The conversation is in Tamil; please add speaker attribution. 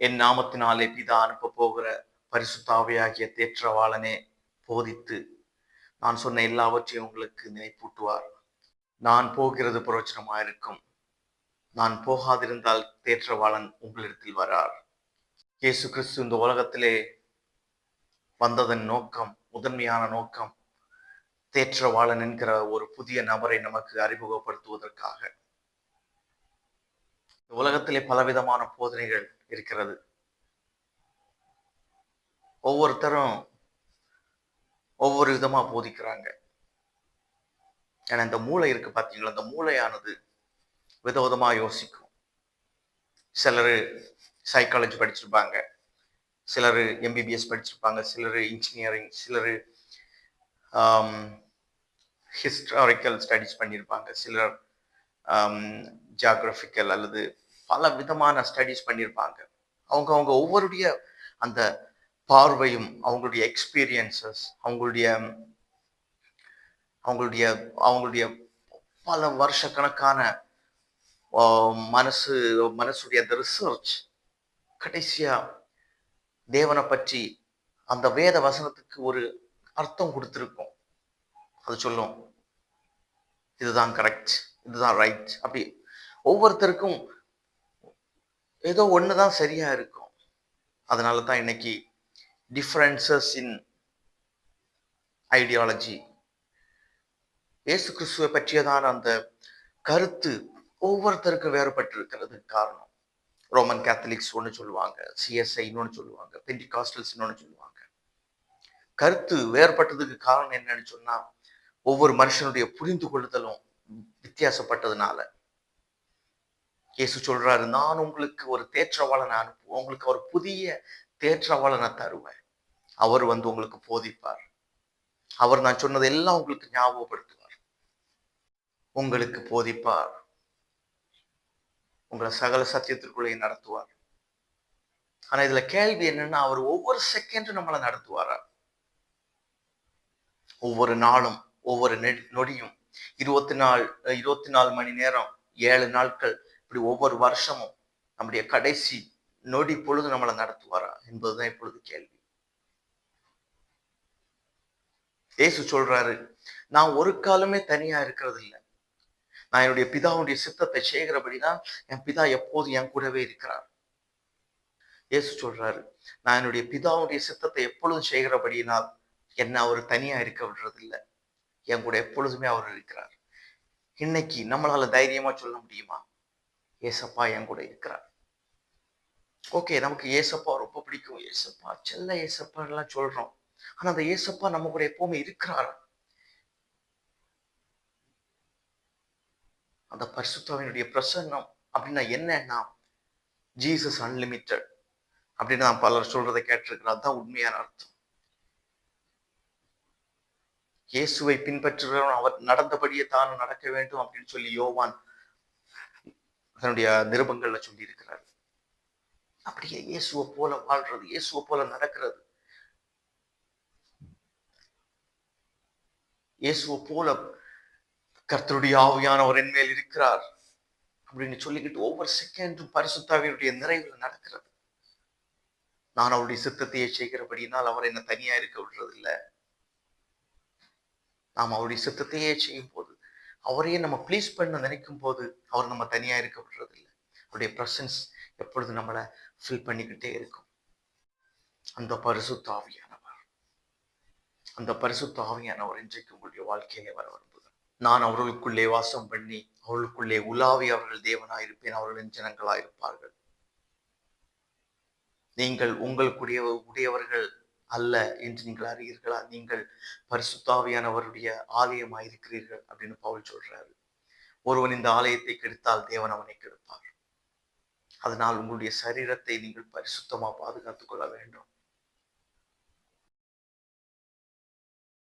Speaker 1: என் நாமத்தினாலே பிதா அனுப்ப போகிற பரிசுத்த ஆவியாகிய தேற்றவாளனே போதித்து நான் சொன்ன எல்லாவற்றையும் உங்களுக்கு நினைப்பூட்டுவார். நான் போகிறது பிரயோஜனமாயிருக்கும். நான் போகாதிருந்தால் தேற்றவாளன் உங்களிடத்தில் வரார். இயேசு கிறிஸ்து இந்த உலகத்திலே வந்ததன் நோக்கம், முதன்மையான நோக்கம், தேற்றவாளன் என்கிற ஒரு புதிய நபரை நமக்கு அறிமுகப்படுத்துவதற்காக. உலகத்திலே பலவிதமான போதனைகள் இருக்கிறது. ஒவ்வொருத்தரும் ஒவ்வொரு விதமா போதிக்கிறாங்க. ஏன்னா இந்த மூளை இருக்கு பார்த்தீங்களா, இந்த மூளையானது விதவிதமா யோசிக்கும். சிலர் சைக்காலஜி படிச்சிருப்பாங்க, சிலர் எம்பிபிஎஸ் படிச்சிருப்பாங்க, சிலர் இன்ஜினியரிங், சிலர் ஹிஸ்டாரிக்கல் ஸ்டடிஸ் பண்ணியிருப்பாங்க, சிலர் ஜியாகிரபிக்கல் அல்லது பல விதமான ஸ்டடிஸ் பண்ணியிருப்பாங்க. அவங்க ஒவ்வொருடைய அந்த பார்வையும், அவங்களுடைய எக்ஸ்பீரியன்சஸ், அவங்களுடைய அவங்களுடைய அவங்களுடைய பல வருஷ கணக்கான மனசுடைய அந்த ரிசர்ச் கடைசியா தேவனை பற்றி அந்த வேத வசனத்துக்கு ஒரு அர்த்தம் கொடுத்திருக்கும். அது சொல்லும், இதுதான் கரெக்ட், இதுதான் ரைட். அப்படி ஒவ்வொருத்தருக்கும் ஏதோ ஒண்ணுதான் சரியா இருக்கும். அதனால தான் இன்னைக்கு டிஃபரன்சஸ் இன் ஐடியாலஜி, இயேசு கிறிஸ்துவை பற்றியதான அந்த கருத்து ஒவ்வொருத்தருக்கும் வேறுபட்டு இருக்கிறது காரணம். ரோமன் கேத்தலிக்ஸ் ஒன்று சொல்லுவாங்க, சிஎஸ்ஐ இன்னொன்று சொல்லுவாங்க, பெண்டிகாஸ்டல்ஸ் இன்னொன்று சொல்லுவாங்க. கருத்து வேறுபட்டதுக்கு காரணம் என்னன்னு சொன்னா, ஒவ்வொரு மனுஷனுடைய புரிந்து கொள்ளுதலும் வித்தியாசப்பட்டதுனால. இயேசு சொல்றாரு, நான் உங்களுக்கு ஒரு தேற்றவாளனை அனுப்புவேன், உங்களுக்கு ஒரு புதிய தேற்றவாளனை தருவேன். அவர் வந்து உங்களுக்கு போதிப்பார். அவர் நான் சொன்னது எல்லாம் உங்களுக்கு ஞாபகப்படுத்துவார், உங்களுக்கு போதிப்பார், உங்களை சகல சத்தியத்திற்குள்ளே நடத்துவார். ஆனா இதுல கேள்வி என்னன்னா, அவர் ஒவ்வொரு செகண்டும் நம்மளை நடத்துவாரா? ஒவ்வொரு நாளும், ஒவ்வொரு நொடியும், 24 மணி நேரம், 7 நாட்கள், இப்படி ஒவ்வொரு வருஷமும் நம்முடைய கடைசி நொடி பொழுது நம்மளை நடத்துவாரா என்பதுதான் இப்பொழுது கேள்வி. இயேசு சொல்றாரு, நான் ஒரு காலமே தனியா இருக்கிறது இல்லை. நான் என்னுடைய பிதாவுடைய சித்தத்தை செய்கிறபடிதான் என் பிதா எப்போதும் என் கூடவே இருக்கிறார். இயேசு சொல்றாரு, நான் என்னுடைய பிதாவுடைய சித்தத்தை எப்பொழுதும் செய்கிறபடியினால் என்ன அவர் தனியா இருக்க விடுறதில்லை. என் கூட எப்பொழுதுமே அவர் இருக்கிறார். இன்னைக்கு நம்மளால தைரியமா சொல்ல முடியுமா, ஏசப்பா என் கூட இருக்கிறார்? ஓகே, நமக்கு ஏசப்பா ரொம்ப பிடிக்கும், ஏசப்பா செல்ல ஏசப்பா எல்லாம் சொல்றோம். ஆனா அந்த ஏசப்பா நம்ம கூட எப்பவுமே இருக்கிறார். அந்த பரிசுத்தாவினுடைய பிரசன்னம் அப்படின்னா என்னன்னா, ஜீசஸ் அன்லிமிட்டட் அப்படின்னு நான் பலர் சொல்றதை கேட்டிருக்கிறேன். அதுதான் உண்மையான அர்த்தம். இயேசுவை பின்பற்றுகிறவன் அவர் நடந்தபடியே தானும் நடக்க வேண்டும் அப்படின்னு சொல்லி யோவான் தன்னுடைய நிருபங்கள்ல சொல்லி இருக்கிறார். அப்படியே இயேசுவை போல வாழ்றது, இயேசுவை போல நடக்கிறது, இயேசுவை போல கர்த்தருடைய ஆவியானவர் என் மேல் இருக்கிறார் அப்படின்னு சொல்லிக்கிட்டு ஒவ்வொரு செகண்டும் பரிசுத்தாவியருடைய நிறைவில் நடக்கிறது. நான் அவருடைய சித்தத்தையே செய்கிறபடினால் அவர் என்ன தனியா இருக்க விடுறதில்லை. நாம் அவருடைய சித்தத்தையே செய்யும் போது, அவரையே நம்ம ப்ளீஸ் பண்ண நினைக்கும் போது அவர் நம்ம தனியா இருக்க விடுறதில்லை. அவருடைய பிரசன்ஸ் எப்பொழுது நம்மளை ஃபில் பண்ணிக்கிட்டே இருக்கும். அந்த பரிசுத்த ஆவியானவர், அந்த பரிசுத்த ஆவியானவர் இன்றைக்கு உங்களுடைய வாழ்க்கையிலே வர விரும்புகிறார். நான் அவர்களுக்குள்ளே வாசம் பண்ணி அவர்களுக்குள்ளே உலாவி அவர்கள் தேவனாயிருப்பேன், அவர்களின் ஜனங்களாயிருப்பார்கள். நீங்கள் உங்களுக்குடைய உடையவர்கள் அல்ல என்று நீங்கள் அறிகிறீர்களா? நீங்கள் பரிசுத்த ஆவியானவருடைய ஆலயமாயிருக்கிறீர்கள் அப்படின்னு பவுல் சொல்றாரு. ஒருவன் இந்த ஆலயத்தை கெடுத்தால் தேவன் அவனை கெடுப்பார். அதனால் உங்களுடைய சரீரத்தை நீங்கள் பரிசுத்தமா பாதுகாத்துக் கொள்ள வேண்டும்.